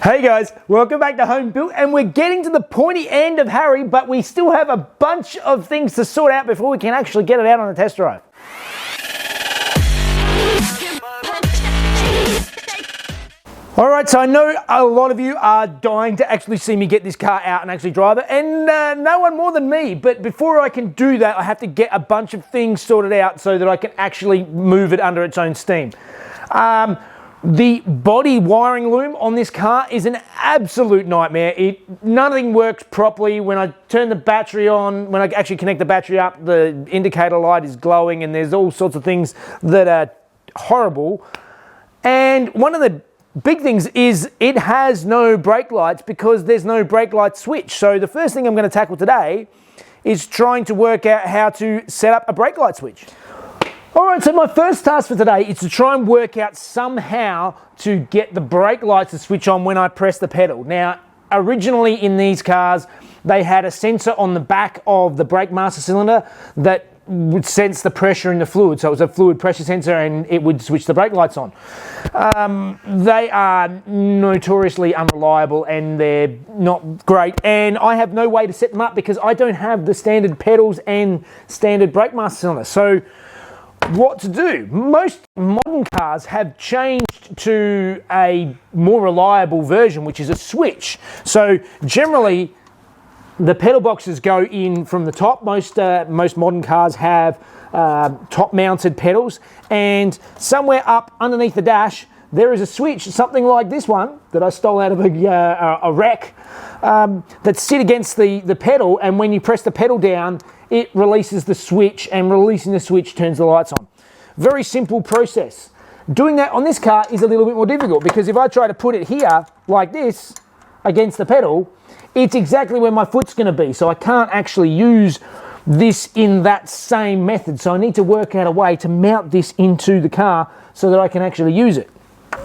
Hey guys, welcome back to Home Built, and we're getting to the pointy end of Harry, but we still have a bunch of things to sort out before we can actually get it out on a test drive. Alright, so I know a lot of you are dying to actually see me get this car out and actually drive it, and no one more than me, but before I can do that, I have to get a bunch of things sorted out so that I can actually move it under its own steam. The body wiring loom on this car is an absolute nightmare. Nothing works properly. When I turn the battery on, when I actually connect the battery up, the indicator light is glowing and there's all sorts of things that are horrible. And one of the big things is it has no brake lights because there's no brake light switch. So the first thing I'm going to tackle today is trying to work out how to set up a brake light switch. Alright, so my first task for today is to try and work out somehow to get the brake lights to switch on when I press the pedal. Now, originally in these cars, they had a sensor on the back of the brake master cylinder that would sense the pressure in the fluid. So it was a fluid pressure sensor and it would switch the brake lights on. They are notoriously unreliable and they're not great. And I have no way to set them up because I don't have the standard pedals and standard brake master cylinder. So what to do? Most modern cars have changed to a more reliable version, which is a switch. So generally, the pedal boxes go in from the top. Most modern cars have top-mounted pedals, and somewhere up underneath the dash, there is a switch, something like this one that I stole out of a wreck, that sit against the pedal, and when you press the pedal down, it releases the switch, and releasing the switch turns the lights on. Very simple process. Doing that on this car is a little bit more difficult because if I try to put it here like this against the pedal, it's exactly where my foot's going to be. So I can't actually use this in that same method. So I need to work out a way to mount this into the car so that I can actually use it.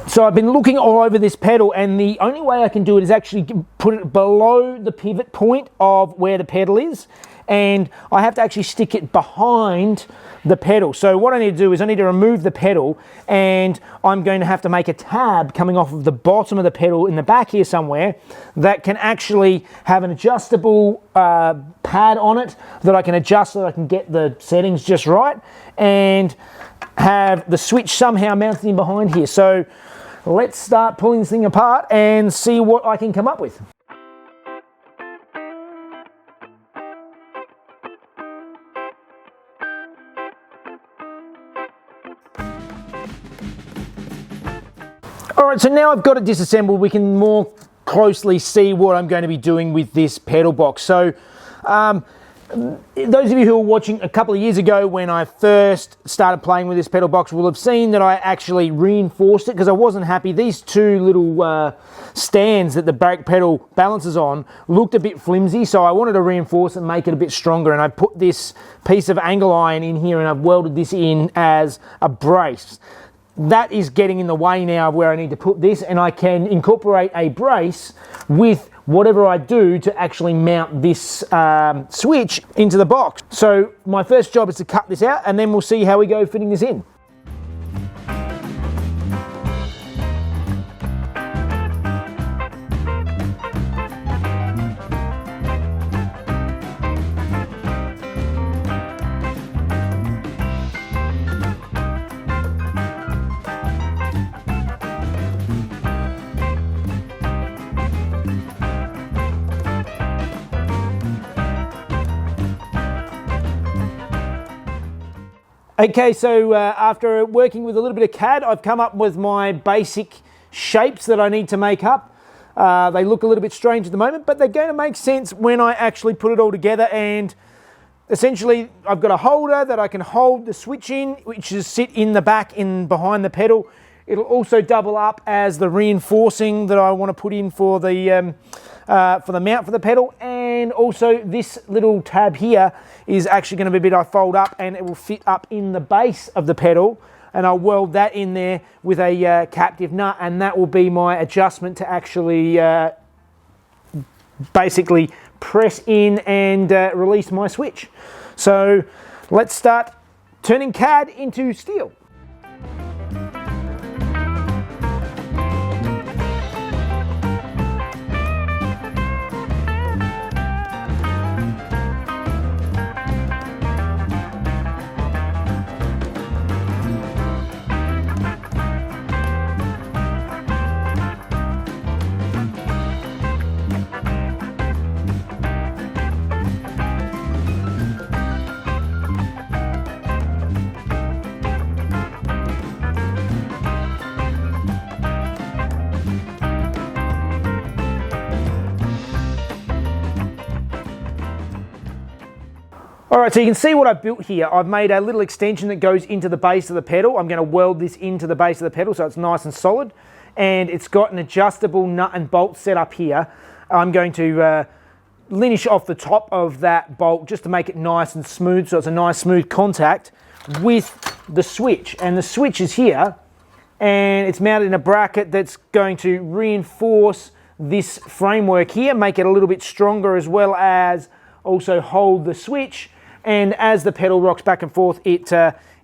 So I've been looking all over this pedal, and the only way I can do it is actually put it below the pivot point of where the pedal is, and I have to actually stick it behind the pedal. So what I need to do is I need to remove the pedal, and I'm going to have to make a tab coming off of the bottom of the pedal in the back here somewhere that can actually have an adjustable pad on it that I can adjust so that I can get the settings just right, and have the switch somehow mounted in behind here. So let's start pulling this thing apart and see what I can come up with. Alright, so now I've got it disassembled, we can more closely see what I'm going to be doing with this pedal box. So those of you who were watching a couple of years ago when I first started playing with this pedal box will have seen that I actually reinforced it because I wasn't happy. These two little stands that the brake pedal balances on looked a bit flimsy, so I wanted to reinforce it and make it a bit stronger, and I put this piece of angle iron in here and I've welded this in as a brace. That is getting in the way now of where I need to put this, and I can incorporate a brace with whatever I do to actually mount this switch into the box. So my first job is to cut this out, and then we'll see how we go fitting this in. Okay, so after working with a little bit of CAD, I've come up with my basic shapes that I need to make up. They look a little bit strange at the moment, but they're going to make sense when I actually put it all together. And essentially, I've got a holder that I can hold the switch in, which is sit in the back in behind the pedal. It'll also double up as the reinforcing that I want to put in for the mount for the pedal, and also this little tab here is actually going to be a bit I fold up, and it will fit up in the base of the pedal, and I'll weld that in there with a captive nut, and that will be my adjustment to actually basically press in and release my switch. So let's start turning CAD into steel. All right, so you can see what I've built here. I've made a little extension that goes into the base of the pedal. I'm going to weld this into the base of the pedal so it's nice and solid. And it's got an adjustable nut and bolt set up here. I'm going to lineage off the top of that bolt just to make it nice and smooth, so it's a nice smooth contact with the switch. And the switch is here, and it's mounted in a bracket that's going to reinforce this framework here, make it a little bit stronger, as well as also hold the switch. And as the pedal rocks back and forth, it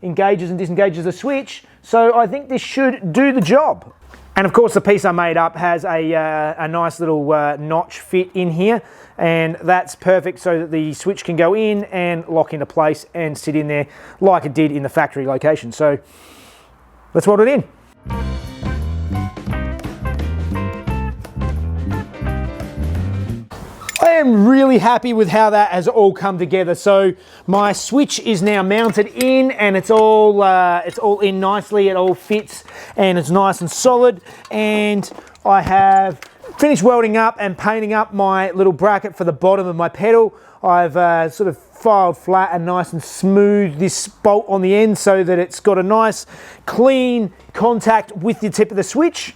engages and disengages the switch. So I think this should do the job. And of course the piece I made up has a nice little notch fit in here, and that's perfect so that the switch can go in and lock into place and sit in there like it did in the factory location. So let's weld it in. I am really happy with how that has all come together. So my switch is now mounted in, and it's all in nicely. It all fits and it's nice and solid. And I have finished welding up and painting up my little bracket for the bottom of my pedal. I've sort of filed flat and nice and smooth this bolt on the end so that it's got a nice clean contact with the tip of the switch.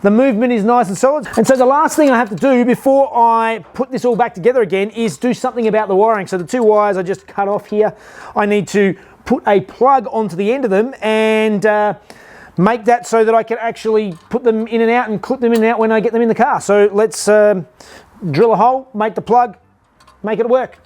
The movement is nice and solid. And so the last thing I have to do before I put this all back together again is do something about the wiring. So the two wires I just cut off here, I need to put a plug onto the end of them and make that so that I can actually put them in and out and clip them in and out when I get them in the car. So let's drill a hole, make the plug, make it work.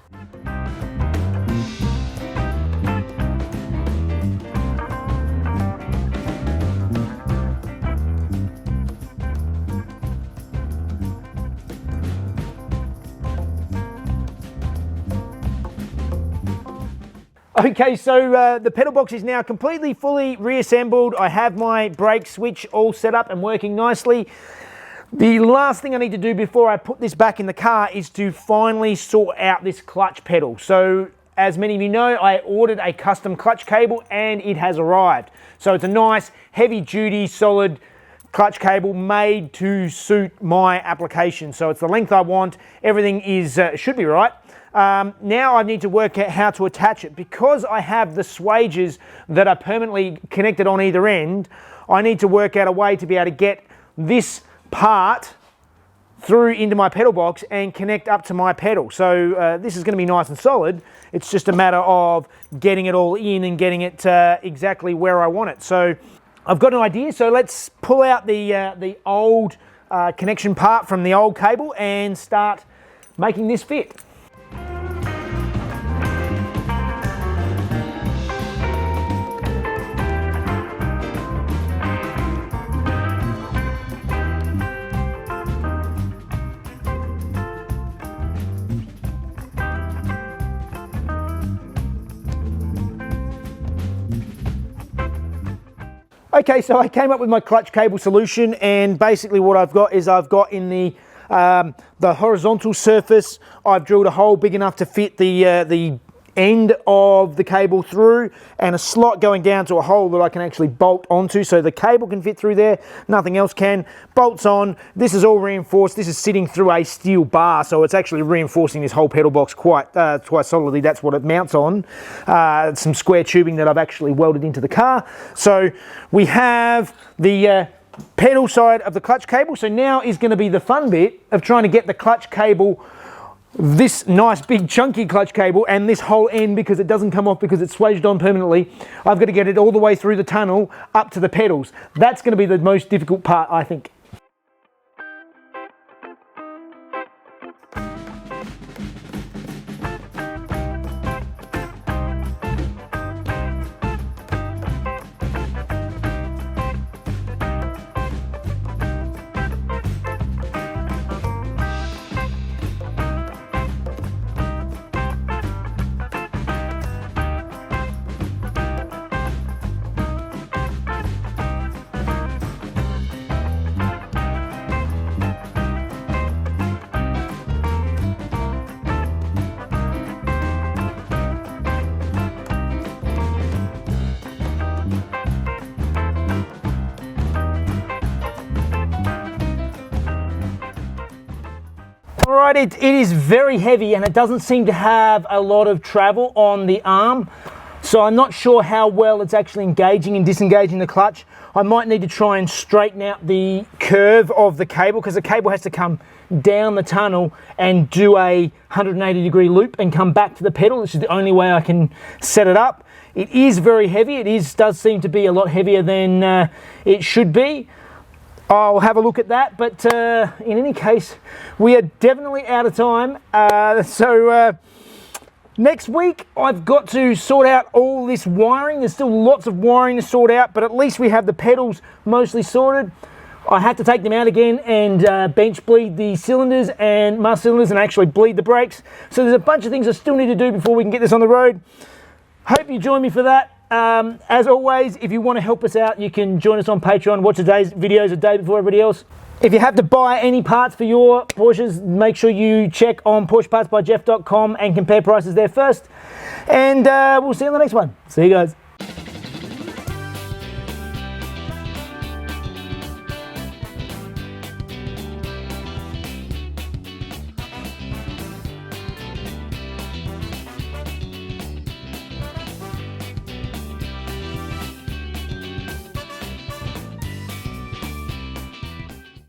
Okay, so the pedal box is now completely fully reassembled. I have my brake switch all set up and working nicely. The last thing I need to do before I put this back in the car is to finally sort out this clutch pedal. So as many of you know, I ordered a custom clutch cable and it has arrived. So it's a nice heavy duty solid clutch cable made to suit my application. So it's the length I want. Everything is should be right. Now I need to work out how to attach it. Because I have the swages that are permanently connected on either end, I need to work out a way to be able to get this part through into my pedal box and connect up to my pedal. So this is going to be nice and solid. It's just a matter of getting it all in and getting it exactly where I want it. So I've got an idea. So let's pull out the old connection part from the old cable and start making this fit. Okay, so I came up with my clutch cable solution, and basically what I've got is I've got in the horizontal surface, I've drilled a hole big enough to fit the end of the cable through, and a slot going down to a hole that I can actually bolt onto, so the cable can fit through there, nothing else can. Bolts on. This is all reinforced. This is sitting through a steel bar, so it's actually reinforcing this whole pedal box quite solidly. That's what it mounts on. Some square tubing that I've actually welded into the car. So we have the pedal side of the clutch cable. So now is going to be the fun bit of trying to get the clutch cable, this nice big chunky clutch cable, and this whole end, because it doesn't come off because it's swaged on permanently, I've got to get it all the way through the tunnel up to the pedals. That's going to be the most difficult part, I think. All right, it is very heavy and it doesn't seem to have a lot of travel on the arm. So I'm not sure how well it's actually engaging and disengaging the clutch. I might need to try and straighten out the curve of the cable, because the cable has to come down the tunnel and do a 180-degree loop and come back to the pedal. This is the only way I can set it up. It is very heavy. Does seem to be a lot heavier than it should be. I'll have a look at that, but in any case, we are definitely out of time. Next week, I've got to sort out all this wiring. There's still lots of wiring to sort out, but at least we have the pedals mostly sorted. I had to take them out again and bench bleed the cylinders and master cylinders and actually bleed the brakes. So there's a bunch of things I still need to do before we can get this on the road. Hope you join me for that. As always, if you want to help us out, you can join us on Patreon, watch today's videos a day before everybody else. If you have to buy any parts for your Porsches, make sure you check on PorschePartsByJeff.com and compare prices there first. And we'll see you on the next one. See you guys.